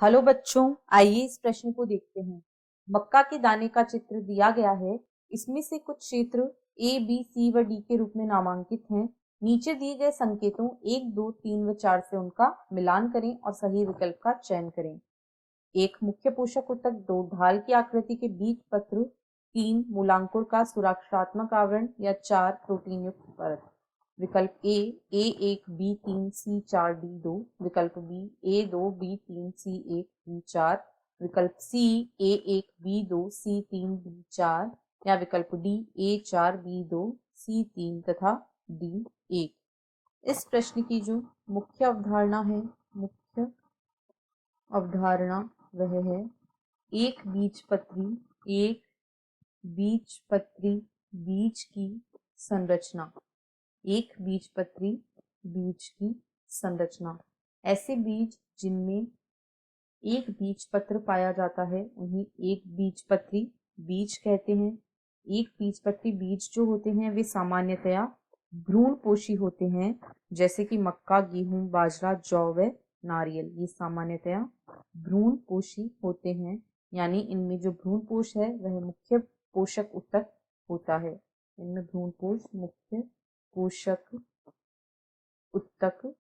Hello बच्चों, आइए इस प्रश्न को देखते हैं। मक्का के दाने का चित्र दिया गया है। इसमें से कुछ क्षेत्र ए, बी, सी व डी के रूप में नामांकित हैं। नीचे दिए गए संकेतों 1, 2, 3 व 4 से उनका मिलान करें और सही विकल्प का चयन करें। 1 मुख्य पोषक ऊतक, 2 ढाल की आकृति के बीज पत्र, 3 मूलांकुर का सुरक्षात्मक आवरण या 4 प्रोटीन युक्त परत। विकल्प A1 B3 C4 D2, विकल्प B A2 B3 C1 D4, विकल्प C A1 B2 C3 D4 या विकल्प D A4 B2 C3 तथा D1। इस प्रश्न की जो मुख्य अवधारणा है, मुख्य अवधारणा वह है एक बीजपत्री बीज की संरचना। एक बीजपत्री बीज की संरचना। ऐसे बीज जिनमें एक बीजपत्र पाया जाता है उन्हें एक बीजपत्री बीज कहते हैं। एक बीजपत्री बीज जो होते हैं वे सामान्यतया भ्रूणपोषी होते हैं, जैसे कि मक्का, गेहूं, बाजरा, जौ व नारियल। ये सामान्यतया भ्रूणपोषी होते हैं, यानी इनमें जो भ्रूणपोष है वह मुख्य पोषक ऊतक होता है। इनमें भ्रूणपोष मुख्य पोषक ऊतक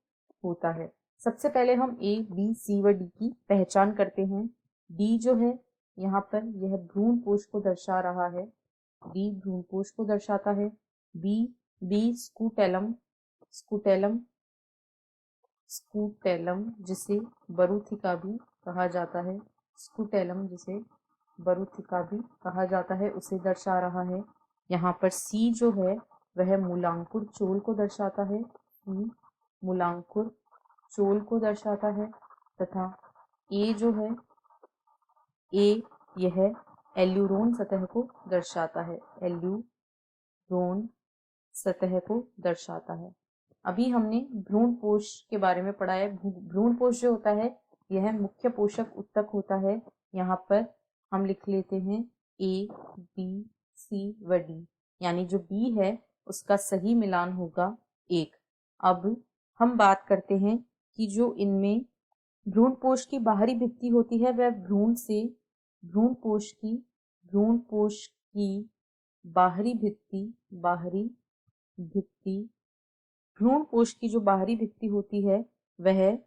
होता है। सबसे पहले हम ए, बी, सी व डी की पहचान करते हैं। डी जो है यहाँ पर यह भ्रूणपोष को दर्शा रहा है। डी भ्रूणपोष को दर्शाता है। बी स्कूटेलम जिसे बरूथिका भी कहा जाता है। स्कूटेलम जिसे बरूथिका भी कहा जाता है उसे दर्शा रहा है। यहाँ पर सी जो है वह मूलांकुर चोल को दर्शाता है। मूलांकुर चोल को दर्शाता है। तथा ए जो है यह एल्यूरोन सतह को दर्शाता है। एल्यूरोन सतह को दर्शाता है। अभी हमने भ्रूणपोष के बारे में पढ़ा है। भ्रूणपोष जो होता है यह मुख्य पोषक ऊतक होता है। यहाँ पर हम लिख लेते हैं A, B, C व D, यानी जो B है उसका सही मिलान होगा 1। अब हम बात करते हैं कि जो इनमें भ्रूणपोष की बाहरी भित्ति होती है वह भ्रूणपोष की बाहरी भित्ति भ्रूणपोष की जो बाहरी भित्ति होती है वह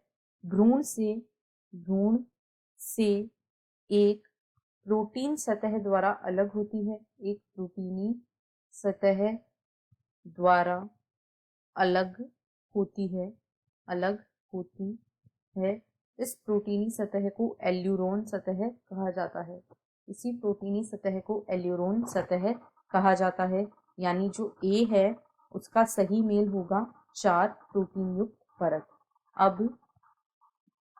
भ्रूण से एक प्रोटीन सतह द्वारा अलग होती है। एक प्रोटीनी सतह द्वारा अलग होती है। इस प्रोटीनी सतह को एल्यूरोन सतह कहा जाता है। इसी प्रोटीनी सतह को एल्यूरोन सतह कहा जाता है, यानी जो ए है उसका सही मेल होगा 4 प्रोटीन युक्त परत। अब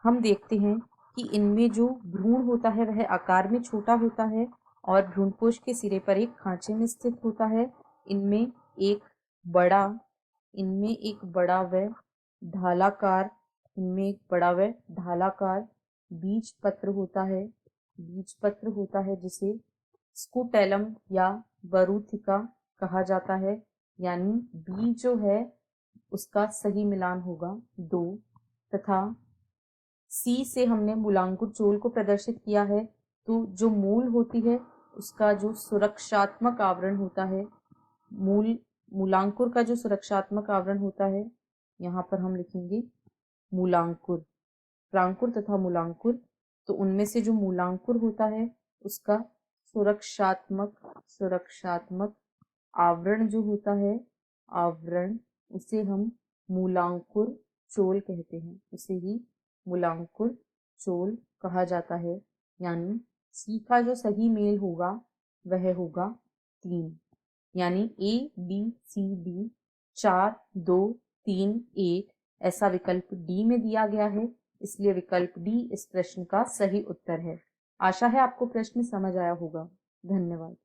हम देखते हैं कि इनमें जो भ्रूण होता है वह आकार में छोटा होता है और भ्रूणपोष के सिरे पर एक खांचे में स्थित होता है। इनमें एक बड़ा व ढालाकार बीज पत्र होता है जिसे स्कूटेलम या बरूथिका कहा जाता है, यानी बी जो है उसका सही मिलान होगा 2। तथा सी से हमने मूलांकुर चोल को प्रदर्शित किया है, तो जो मूल होती है उसका जो सुरक्षात्मक आवरण होता है, मूलांकुर का जो सुरक्षात्मक आवरण होता है, यहाँ पर हम लिखेंगे मूलांकुर, प्रांकुर तथा मूलांकुर। तो उनमें से जो मूलांकुर होता है उसका सुरक्षात्मक आवरण जो होता है, उसे हम मूलांकुर चोल कहते हैं। उसे ही मूलांकुर चोल कहा जाता है, यानी सी का जो सही मेल होगा वह होगा 3, यानी A, B, C, D 4, 2, 3, 1 ऐसा विकल्प डी में दिया गया है, इसलिए विकल्प डी इस प्रश्न का सही उत्तर है। आशा है आपको प्रश्न समझ आया होगा। धन्यवाद।